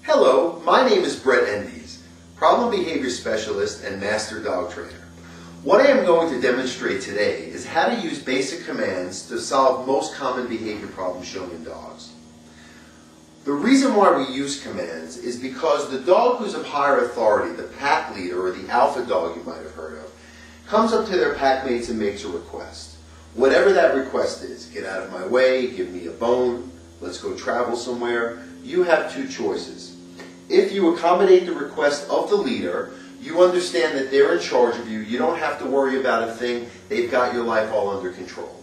Hello, my name is Brett Endies, Problem Behavior Specialist and Master Dog Trainer. What I am going to demonstrate today is how to use basic commands to solve most common behavior problems shown in dogs. The reason why we use commands is because the dog who's of higher authority, the pack leader or the alpha dog you might have heard of, comes up to their pack mates and makes a request. Whatever that request is, get out of my way, give me a bone, let's go travel somewhere, you have two choices. If you accommodate the request of the leader, you understand that they're in charge of you, you don't have to worry about a thing, they've got your life all under control.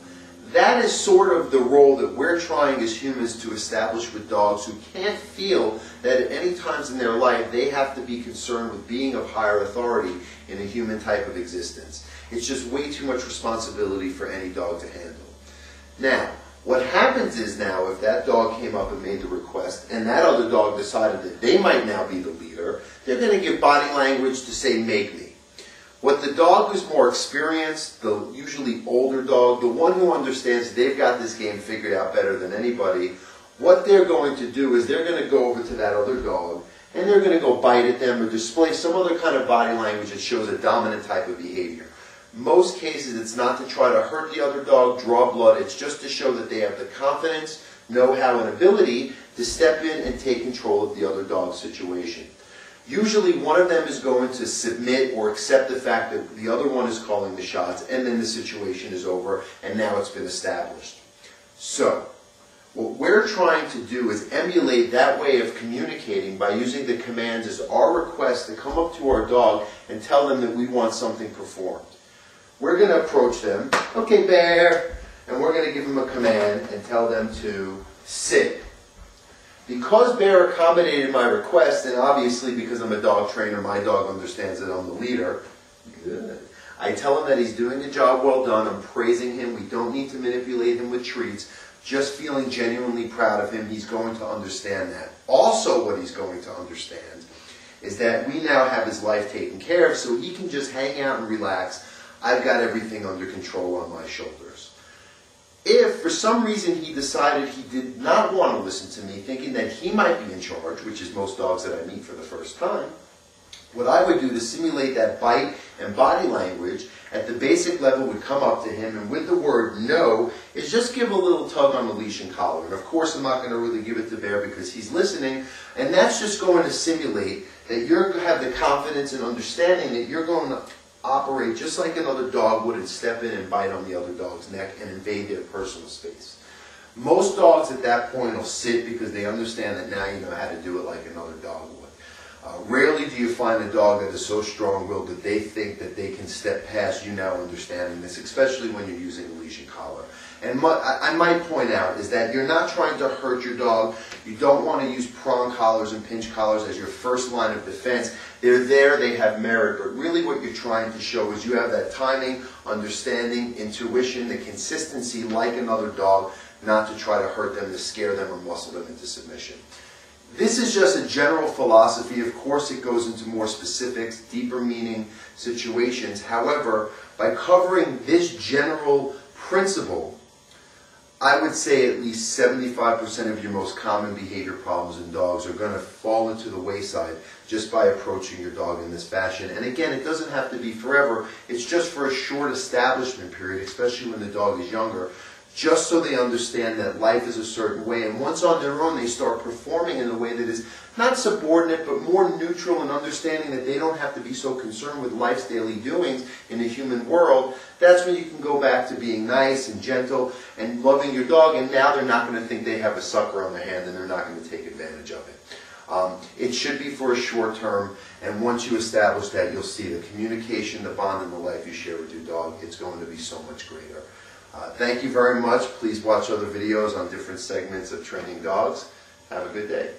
That is sort of the role that we're trying as humans to establish with dogs who can't feel that at any times in their life they have to be concerned with being of higher authority in a human type of existence. It's just way too much responsibility for any dog to handle. Now, what happens is now, if that dog came up and made the request, and that other dog decided that they might now be the leader, they're going to give body language to say, make me. What the dog who's more experienced, the usually older dog, the one who understands they've got this game figured out better than anybody, what they're going to do is they're going to go over to that other dog, and they're going to go bite at them or display some other kind of body language that shows a dominant type of behavior. Most cases, it's not to try to hurt the other dog, draw blood. It's just to show that they have the confidence, know-how, and ability to step in and take control of the other dog's situation. Usually, one of them is going to submit or accept the fact that the other one is calling the shots, and then the situation is over, and now it's been established. So, what we're trying to do is emulate that way of communicating by using the commands as our request to come up to our dog and tell them that we want something performed. We're going to approach them, okay, bear, and we're going to give them a command and tell them to sit. Because Bear accommodated my request, and obviously because I'm a dog trainer, my dog understands that I'm the leader, good. I tell him that he's doing the job well done, I'm praising him, we don't need to manipulate him with treats, just feeling genuinely proud of him, he's going to understand that. Also what he's going to understand is that we now have his life taken care of, so he can just hang out and relax. I've got everything under control on my shoulders. If for some reason he decided he did not want to listen to me, thinking that he might be in charge, which is most dogs that I meet for the first time, what I would do to simulate that bite and body language at the basic level would come up to him, and with the word no, is just give a little tug on the leash and collar. And of course I'm not going to really give it to Bear because he's listening, and that's just going to simulate that you have the confidence and understanding that you're going to operate just like another dog would and step in and bite on the other dog's neck and invade their personal space. Most dogs at that point will sit because they understand that now you know how to do it like another dog would. Rarely do you find a dog that is so strong-willed that they think that they can step past you now understanding this, especially when you're using a leash and collar. And I might point out is that you're not trying to hurt your dog. You don't want to use prong collars and pinch collars as your first line of defense. They're there, they have merit, but really what you're trying to show is you have that timing, understanding, intuition, the consistency like another dog, not to try to hurt them, to scare them or muscle them into submission. This is just a general philosophy. Of course it goes into more specifics, deeper meaning situations. However, by covering this general principle, I would say at least 75% of your most common behavior problems in dogs are going to fall into the wayside just by approaching your dog in this fashion. And again, it doesn't have to be forever. It's just for a short establishment period, especially when the dog is younger, just so they understand that life is a certain way. And once on their own, they start performing in a way that is not subordinate, but more neutral and understanding that they don't have to be so concerned with life's daily doings in the human world. That's when you can go back to being nice and gentle and loving your dog, and now they're not going to think they have a sucker on their hand and they're not going to take advantage of it. It should be for a short term, and once you establish that, you'll see the communication, the bond, and the life you share with your dog, it's going to be so much greater. Thank you very much. Please watch other videos on different segments of training dogs. Have a good day.